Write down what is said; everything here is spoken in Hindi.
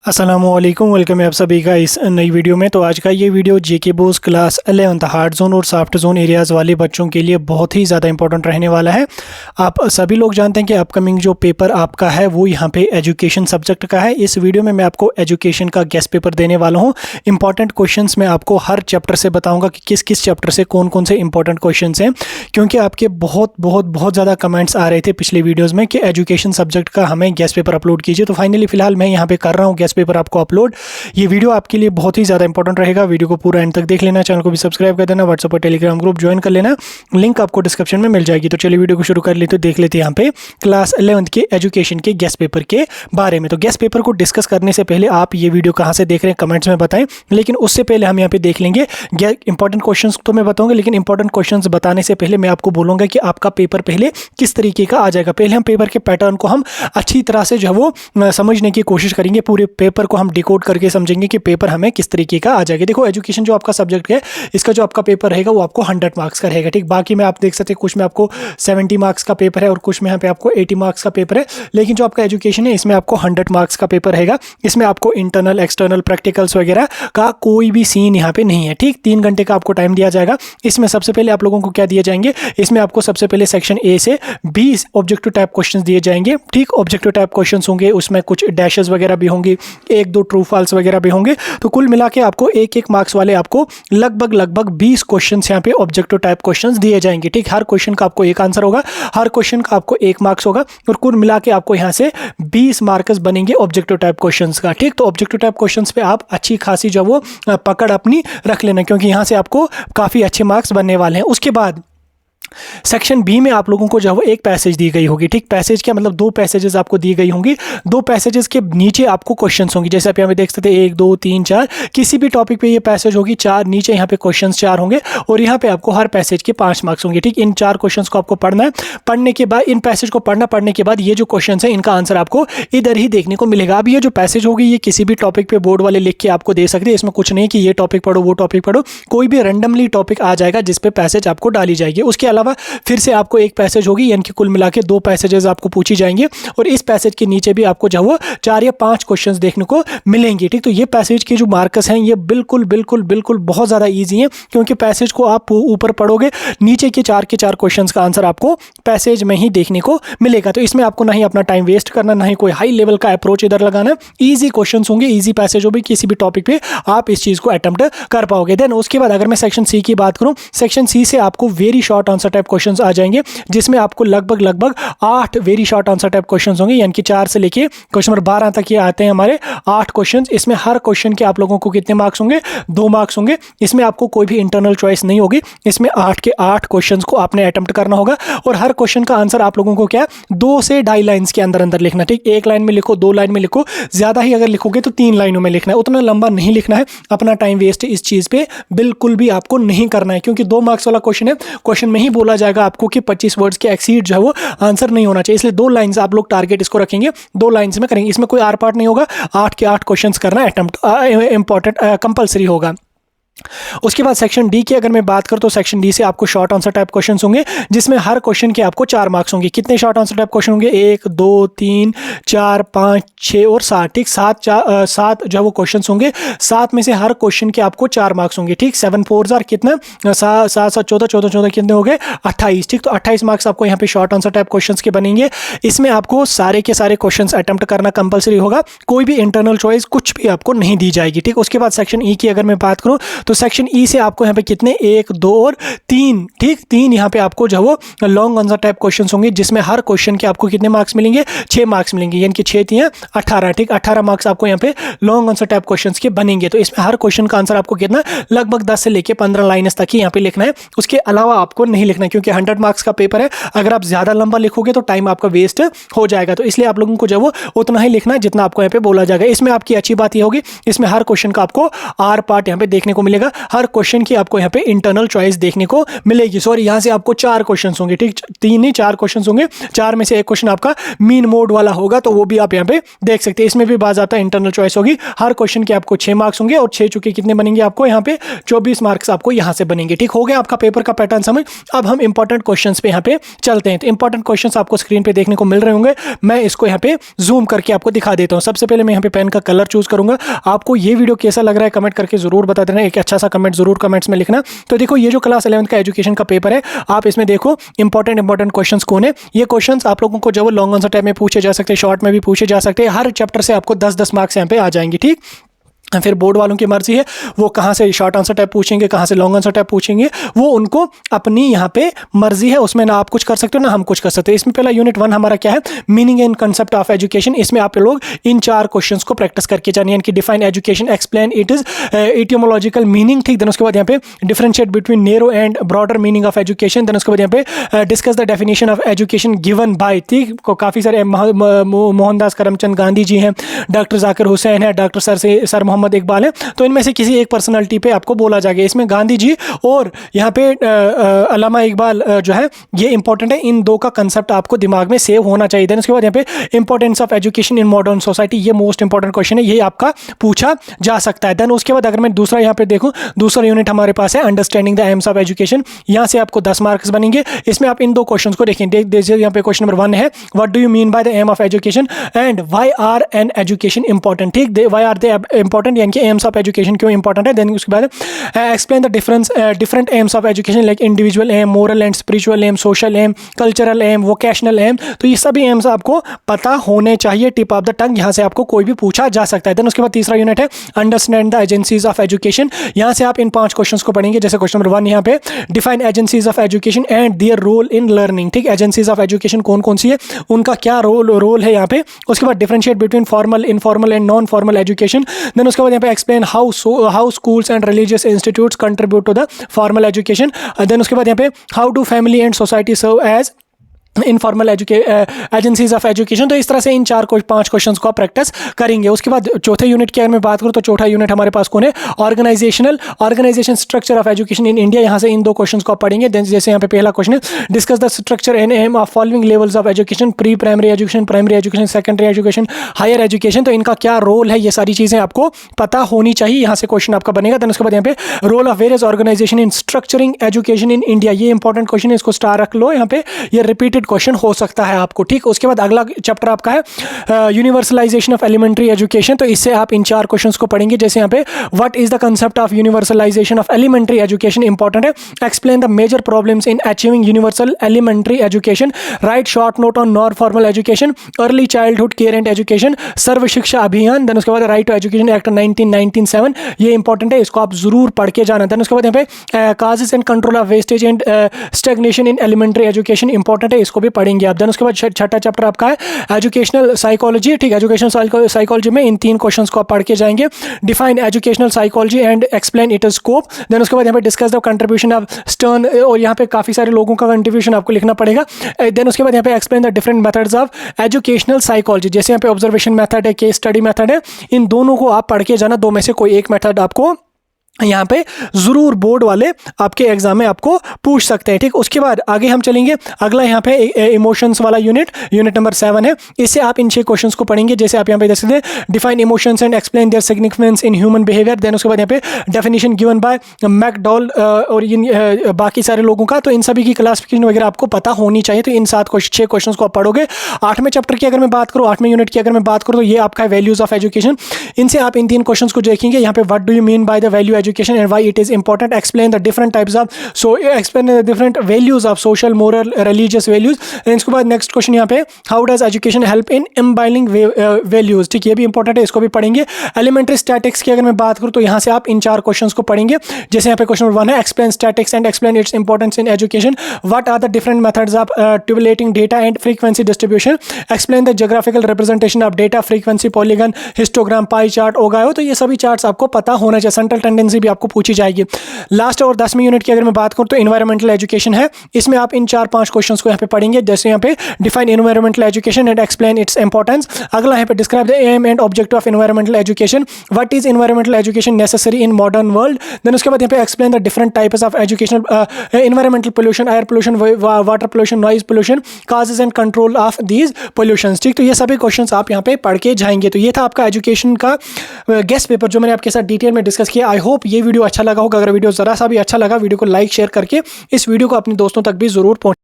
अस्सलामुअलैकुम, वेलकम है आप सभी का इस नई वीडियो में। तो आज का ये वीडियो जेके बोस क्लास 11 हार्ड जोन और सॉफ्ट जोन एरियाज़ वाले बच्चों के लिए बहुत ही ज़्यादा इंपॉर्टेंट रहने वाला है। आप सभी लोग जानते हैं कि अपकमिंग जो पेपर आपका है वो यहाँ पे एजुकेशन सब्जेक्ट का है। इस वीडियो में मैं आपको एजुकेशन का गेस्ट पेपर देने वाला हूँ। इंपॉर्टेंट क्वेश्चंस मैं आपको हर चैप्टर से बताऊँगा कि किस किस चैप्टर से कौन कौन से इंपॉर्टेंट क्वेश्चन हैं, क्योंकि आपके बहुत ज़्यादा कमेंट्स आ रहे थे पिछले वीडियोज़ में कि एजुकेशन सब्जेक्ट का हमें गेस्ट पेपर अपलोड कीजिए। तो फाइनली फ़िलहाल मैं यहाँ पे कर रहा हूँ गेस्ट पेपर आपको अपलोड। ये वीडियो आपके लिए बहुत ही ज़्यादा इंपॉर्टेंट रहेगा। वीडियो को पूरा एंड तक देख लेना, चैनल को भी सब्सक्राइब कर देना, व्हाट्सएप और टेलीग्राम ग्रुप ज्वाइन कर लेना, लिंक आपको डिस्क्रिप्शन में मिल जाएगी। तो चलिए वीडियो को शुरू कर लेते, देख लेते हैं यहाँ पे क्लास 11 के एजुकेशन के गेस्ट पेपर के बारे में। तो गेस्ट पेपर को डिस्कस करने से पहले आप ये वीडियो कहाँ से देख रहे हैं कमेंट्स में बताएं, लेकिन उससे पहले हम यहाँ पे देख लेंगे इंपॉर्टेंट क्वेश्चन तो मैं बताऊंगा, लेकिन इंपॉर्टेंट क्वेश्चन बताने से पहले मैं आपको बोलूंगा कि आपका पेपर पहले किस तरीके का आ जाएगा। पहले हम पेपर के पैटर्न को हम अच्छी तरह से जो है वो समझने की कोशिश करेंगे, पूरे पेपर को हम डिकोड करके समझेंगे कि पेपर हमें किस तरीके का आ जाएगा। देखो, एजुकेशन जो आपका सब्जेक्ट है, इसका जो आपका पेपर रहेगा वो आपको 100 मार्क्स का रहेगा, ठीक। बाकी में आप देख सकते हैं कुछ में आपको 70 मार्क्स का पेपर है और कुछ में यहाँ पे आपको 80 मार्क्स का पेपर है, लेकिन जो आपका एजुकेशन है इसमें आपको 100 मार्क्स का पेपर रहेगा। इसमें आपको इंटरनल एक्सटर्नल प्रैक्टिकल्स वगैरह का कोई भी सीन यहाँ पे नहीं है, ठीक। 3 घंटे का आपको टाइम दिया जाएगा। इसमें सबसे पहले आप लोगों को क्या दिए जाएंगे, इसमें आपको सबसे पहले सेक्शन ए से 20 ऑब्जेक्टिव टाइप क्वेश्चन दिए जाएंगे, ठीक। ऑब्जेक्टिव टाइप क्वेश्चन होंगे, उसमें कुछ डैशेस वगैरह भी होंगे, 1-2 ट्रू फॉल्स वगैरह भी होंगे। तो कुल मिला के आपको 1-1 मार्क्स वाले आपको लगभग 20 क्वेश्चन यहाँ पे ऑब्जेक्टिव टाइप क्वेश्चन दिए जाएंगे, ठीक। हर क्वेश्चन का आपको एक आंसर होगा, हर क्वेश्चन का आपको 1 मार्क्स होगा और कुल मिला के आपको यहाँ से 20 मार्क्स बनेंगे ऑब्जेक्टिव टाइप क्वेश्चंस का, ठीक। तो ऑब्जेक्टिव टाइप क्वेश्चंस पे आप अच्छी खासी जो वो पकड़ अपनी रख लेना, क्योंकि यहाँ से आपको काफ़ी अच्छे मार्क्स बनने वाले हैं। उसके बाद सेक्शन बी में आप लोगों को जो है वो एक पैसेज दी गई होगी, ठीक। पैसेज क्या मतलब, 2 पैसेजेस आपको दी गई होंगी। 2 पैसेजेस के नीचे आपको क्वेश्चंस होंगे, जैसे आप यहाँ पे देख सकते हैं 1, 2, 3, 4 किसी भी टॉपिक पे ये पैसेज होगी, 4 नीचे यहाँ पे क्वेश्चंस 4 होंगे और यहाँ पे आपको हर पैसेज के 5 मार्क्स होंगे, ठीक। इन 4 क्वेश्चंस को आपको पढ़ना है। पढ़ने के बाद इन पैसेज को पढ़ने के बाद ये जो क्वेश्चन है इनका आंसर आपको इधर ही देखने को मिलेगा। अब ये जो पैसेज होगी ये किसी भी टॉपिक पे बोर्ड वाले लिख के आपको दे सकते हैं, इसमें कुछ नहीं कि ये टॉपिक पढ़ो वो टॉपिक पढ़ो, कोई भी रैंडमली टॉपिक आ जाएगा जिसपे पैसेज आपको डाली जाएगी। उसके अलावा फिर से आपको एक पैसेज होगी, यानी कि कुल मिला के 2 पैसेजेस आपको पूछी जाएंगे और इस पैसेज के नीचे भी आपको जो वो 4 या 5 क्वेश्चंस देखने को मिलेंगे, ठीक। तो ये पैसेज के जो मार्क्स हैं ये बिल्कुल बहुत ज़्यादा इजी हैं, क्योंकि पैसेज को आप ऊपर पढ़ोगे, नीचे के 4 क्वेश्चंस का आंसर आपको पैसेज में ही देखने को मिलेगा। तो इसमें आपको ना ही अपना टाइम वेस्ट करना, ना ही कोई हाई लेवल का अप्रोच इधर लगाना। ईजी क्वेश्चंस होंगे, ईजी पैसेज होगी, किसी भी टॉपिक पे आप इस चीज़ को अटेम्प्ट कर पाओगे। देन उसके बाद अगर मैं सेक्शन सी की बात करूँ, सेक्शन सी से आपको very short answer type question आ जाएंगे, जिसमें आपको लगभग 8 very short answer type questions होंगे, यानी कि 4 से लेके क्वेश्चन नंबर 12 तक ये आते हैं हमारे 8 क्वेश्चंस। इसमें हर क्वेश्चन के आप लोगों को कितने मार्क्स होंगे, 2 मार्क्स होंगे। इसमें आपको कोई भी इंटरनल चॉइस नहीं होगी, इसमें 8 के 8 क्वेश्चंस को आपने अटेम्प्ट करना होगा और हर क्वेश्चन का आंसर आप लोगों को क्या 2 से 2.5 लाइन्स के अंदर लिखना, ठीक। 1 लाइन में लिखो, 2 लाइन में लिखो, ज्यादा ही अगर लिखोगे तो 3 लाइनों में लिखना है, उतना लंबा नहीं लिखना है। अपना टाइम वेस्ट इस चीज पे बिल्कुल भी आपको नहीं करना है, क्योंकि 2 मार्क्स वाला क्वेश्चन है, क्वेश्चन में ही बोला जाएगा आपको कि 25 वर्ड्स के एक्सीड जो है वो आंसर नहीं होना चाहिए, इसलिए 2 लाइंस आप लोग टारगेट इसको रखेंगे, 2 लाइंस में करेंगे। इसमें कोई आर पार्ट नहीं होगा, 8 के 8 क्वेश्चंस करना अटेम्प्ट इंपॉर्टेंट कंपलसरी होगा। उसके बाद सेक्शन डी की अगर मैं बात करूं तो सेक्शन डी से आपको शॉर्ट आंसर टाइप क्वेश्चंस होंगे, जिसमें हर क्वेश्चन के आपको 4 मार्क्स होंगे। कितने शॉर्ट आंसर टाइप क्वेश्चन होंगे, 1, 2, 3, 4, 5, 6 और 7, ठीक। 7 जो है वो क्वेश्चंस होंगे, 7 में से हर क्वेश्चन के आपको 4 मार्क्स होंगे, ठीक। 7 4 जार कितना, 7 7 14 14 14 कितने हो गए 28, ठीक। तो 28 मार्क्स आपको यहाँ पे शॉर्ट आंसर टाइप क्वेश्चंस के बनेंगे। इसमें आपको सारे के सारे क्वेश्चंस अटेम्प्ट करना कंपलसरी होगा, कोई भी इंटरनल चॉइस कुछ भी आपको नहीं दी जाएगी, ठीक। उसके बाद सेक्शन ई की अगर मैं बात करूँ तो सेक्शन ई से आपको यहाँ पे कितने 1, 2 और 3, ठीक। 3 यहाँ पे आपको जो वो लॉन्ग आंसर टाइप क्वेश्चंस होंगे, जिसमें हर क्वेश्चन के आपको कितने मार्क्स मिलेंगे, 6 मार्क्स मिलेंगे, यानी कि 6 3 18, ठीक। 18 मार्क्स आपको यहाँ पे लॉन्ग आंसर टाइप क्वेश्चंस के बनेंगे। तो इसमें हर क्वेश्चन का आंसर आपको कितना लगभग 10 से लेके 15 लाइन्स तक ही यहाँ पे लिखना है, उसके अलावा आपको नहीं लिखना है, क्योंकि 100 मार्क्स का पेपर है। अगर आप ज्यादा लंबा लिखोगे तो टाइम आपका वेस्ट हो जाएगा, तो इसलिए आप लोगों को जो वो उतना ही लिखना है जितना आपको यहाँ पे बोला जाएगा। इसमें आपकी अच्छी बात यह होगी, इसमें हर क्वेश्चन का आपको आर पार्ट यहाँ पे देखने को मिलेगा। मिलेगा, हर क्वेश्चन की आपको यहाँ पे इंटरनल चॉइस देखने को मिलेगी। सॉरी, यहाँ से आपको 4 क्वेश्चन होंगे, ठीक, 3 नहीं 4 क्वेश्चन होंगे, 4 में से एक क्वेश्चन आपका मीन मोड वाला होगा, तो वो भी आप यहाँ पे देख सकते हैं। इसमें भी बाज़ाब्ता इंटरनल चॉइस होगी। हर क्वेश्चन के आपको 6 मार्क्स होंगे और 6 चुके कितने बनेंगे आपको यहाँ पे 24 मार्क्स आपको यहाँ से बनेंगे। ठीक हो गया आपका पेपर का पैटर्न समझ। अब हम इंपॉर्टेंट क्वेश्चंस पे यहाँ पे चलते हैं। तो इंपॉर्टेंट क्वेश्चंस आपको स्क्रीन पे देखने को मिल रहे होंगे, मैं इसको यहाँ पे जूम करके आपको दिखा देता हूँ। सबसे पहले मैं यहाँ पे पेन का कलर चूज करूंगा। आपको ये वीडियो कैसा लग रहा है कमेंट करके जरूर बता देना, एक अच्छा सा कमेंट जरूर कमेंट्स में लिखना। तो देखो ये जो क्लास 11th का एजुकेशन का पेपर है, आप इसमें देखो इंपॉर्टेंट क्वेश्चंस कौन है। ये क्वेश्चंस आप लोगों को जब लॉन्ग आंसर टाइप में पूछे जा सकते हैं, शॉर्ट में भी पूछे जा सकते हैं। हर चैप्टर से आपको 10-10 मार्क्स यहाँ पे आ जाएंगे। ठीक, फिर बोर्ड वालों की मर्जी है वो कहाँ से शॉर्ट आंसर टाइप पूछेंगे, कहाँ से लॉन्ग आंसर टाइप पूछेंगे, वो उनको अपनी यहाँ पे मर्जी है। उसमें ना आप कुछ कर सकते हो ना हम कुछ कर सकते हैं। इसमें पहला यूनिट 1 हमारा क्या है, meaning and concept of education. इसमें आप लोग इन 4 क्वेश्चंस को प्रैक्टिस करके जानिए, यानी कि define education, explain it is etymological meaning. ठीक, देन उसके बाद यहाँ पे differentiate between narrow and broader meaning of education. Then उसके बाद यहाँ पे discuss the definition of education given by, ठीक, काफ़ी सारे मोहनदास करमचंद गांधी जी हैं, डॉक्टर जाकिर हुसैन है, डॉक्टर सर मोहम्मद इकबाल है। तो इनमें से किसी एक पर्सनालिटी पे आपको बोला जाएगा। इसमें गांधी जी और यहाँ पे अल्लामा इकबाल जो है ये इंपॉर्टेंट है। इन 2 का कंसेप्ट आपको दिमाग में सेव होना चाहिए। देन उसके बाद यहाँ पे importance of education in modern society, ये मोस्ट इंपॉर्टेंट क्वेश्चन है, ये आपका पूछा जा सकता है। देन उसके बाद अगर मैं दूसरा यहाँ पे देखूँ, दूसरा यूनिट हमारे पास है understanding the AIIMS of education. यहाँ से आपको 10 मार्क्स बनेंगे। इसमें आप इन 2 क्वेश्चन को देखें। यहाँ पे क्वेश्चन नंबर 1 है, what do you mean by the aim of education and why are an education important. ठीक, व्हाई आर दे इंपॉर्टेंट, यानी कि एम्स ऑफ एजुकेशन क्यों इंपॉर्टेंट है। देन उसके बाद explain the different aims of education like individual aim, moral and spiritual aim, social aim, cultural aim, vocational aim. तो ये सभी एम्स आपको पता होने चाहिए, टिप ऑफ द टंग, यहाँ से आपको कोई भी पूछा जा सकता है। देन उसके बाद तीसरा यूनिट है understand the agencies of education. यहाँ से आप इन 5 क्वेश्चंस को पढ़ेंगे। जैसे क्वेश्चन नंबर 1 यहाँ पे define agencies of education and their role in learning. ठीक, एजेंसीज ऑफ एजुकेशन कौन कौन सी है, उनका क्या रोल है यहाँ पे। उसके बाद differentiate between formal, informal and non formal education. Then उसके बाद यहाँ पे explain how schools and religious institutes contribute to the formal education. Then उसके बाद यहाँ पे how do family and society serve as informal agencies of education. तो इस तरह से इन 4-5 क्वेश्चंस को आप प्रैक्टिस करेंगे। उसके बाद चौथे यूनिट की अगर मैं बात करूँ तो चौथा यूनिट हमारे पास कौन है, organisation structure of education in India. यहाँ से इन 2 क्वेश्चंस को आप पढ़ेंगे। जैसे यहाँ पे पहला क्वेश्चन है, discuss the structure and aim of following levels of education, pre primary education, primary education, secondary education, higher education. तो इनका क्या रोल है, ये सारी चीज़ें आपको पता होनी चाहिए। यहाँ से क्वेश्चन आपका बनेगा। देन उसके बाद यहाँ पे role of various organisation in structuring education in India, ये इंपॉर्टेंट क्वेश्चन है, इसको स्टार रख लो यहाँ पे, ये रिपीटेड क्वेश्चन हो सकता है आपको। ठीक, उसके बाद अगला चैप्टर आपका है यूनिवर्सलाइजेशन ऑफ एलिमेंट्री एजुकेशन। तो इससे आप इन 4 क्वेश्चंस को पढ़ेंगे। जैसे यहाँ पे what is the concept of universalisation of elementary education, important है। Explain the major problems in achieving universal elementary education, write short note on non formal education, early childhood care and education, Sarva Shiksha Abhiyan. Then उसके बाद राइट टू एजुकेशन एक्ट 1997, ये इंपॉर्टेंट है, इसको आप जरूर पढ़ के जाना। देन उसके बाद यहाँ पे causes and control of wastage and stagnation in elementary education, important है, इसको भी पढ़ेंगे आप। उसके बाद छठा चैप्टर आपका है एजुकेशनल साइकोलॉजी। ठीक, एजुकेशनल साइकोलॉजी में इन 3 क्वेश्चंस को आप पढ़ के जाएंगे। Define educational psychology and explain it scope. Then उसके बाद यहाँ पे discuss the contribution of Stern, और यहाँ पे काफी सारे लोगों का कंट्रीब्यूशन आपको लिखना पड़ेगा। देन उसके बाद यहाँ पे explain the different methods of educational psychology, जैसे यहाँ पे ऑब्जर्वेशन मेथड है, केस स्टडी मेथड है, इन दोनों को आप पढ़ के जाना। 2 में से कोई एक मेथड आपको यहाँ पे जरूर बोर्ड वाले आपके एग्जाम में आपको पूछ सकते हैं। ठीक, उसके बाद आगे हम चलेंगे। अगला यहाँ पे इमोशंस वाला यूनिट नंबर 7 है। इससे आप इन 6 क्वेश्चंस को पढ़ेंगे। जैसे आप यहाँ पे देख सकते हैं, define emotions and explain their significance in human behaviour. Then उसके बाद यहाँ पे डेफिनेशन गिवन बाय मैकडॉल और इन बाकी सारे लोगों का। तो इन सभी की क्लासिफिकेशन वगैरह आपको पता होनी चाहिए। तो इन 6 क्वेश्चन को आप पढ़ोगे। 8वें चैप्टर की अगर मैं बात करूँ, 8वें यूनिट की अगर मैं बात करूँ, तो ये आपका वैल्यूज ऑफ एजुकेशन। इनसे आप इन 3 क्वेश्चन को देखेंगे। यहाँ पे what do you mean by the value education and why it is important, explain the different types of, so explain the different values of social, moral, religious values। इसके बाद नेक्स्ट क्वेश्चन यहाँ पे, how does education help in imbibing values। ठीक, ये भी इंपॉर्टेंट है, इसको भी पढ़ेंगे। एलिमेंट्री स्टैटिक्स की अगर मैं बात करूँ तो यहाँ से आप इन 4 क्वेश्चंस को पढ़ेंगे। जैसे यहाँ पे क्वेश्चन नंबर 1 है, explain statistics and explain its importance in education, what are the different methods of tabulating data and frequency distribution, explain the geographical representation of data, frequency, polygon, histogram, pie chart, ogive. तो ये सभी चार्ट्स आपको पता होना चाहिए। सेंट्रल टेंडेंसी से भी आपको पूछी जाएगी। लास्ट और 10वीं यूनिट की अगर मैं बात करूँ तो एनवायरमेंटल एजुकेशन है, इसमें आप इन 4-5 क्वेश्चंस को यहाँ पे पढ़ेंगे। जैसे यहाँ पे define environmental education and explain its importance. अगला यहाँ पे describe the aim and objective of environmental education, what is environmental education necessary in modern world. Then उसके बाद यहाँ पे explain the different types of educational environmental pollution, air pollution, water pollution, noise pollution, causes and control of these pollutions. ठीक, तो ये सभी क्वेश्चंस आप यहाँ पे पढ़ के जाएंगे। तो ये था आपका एजुकेशन का गेस्ट पेपर जो मैंने आपके साथ डिटेल में डिस्कस किया। आई होप ये वीडियो अच्छा लगा होगा। अगर वीडियो जरा सा भी अच्छा लगा, वीडियो को लाइक शेयर करके इस वीडियो को अपने दोस्तों तक भी जरूर पहुंचाएं।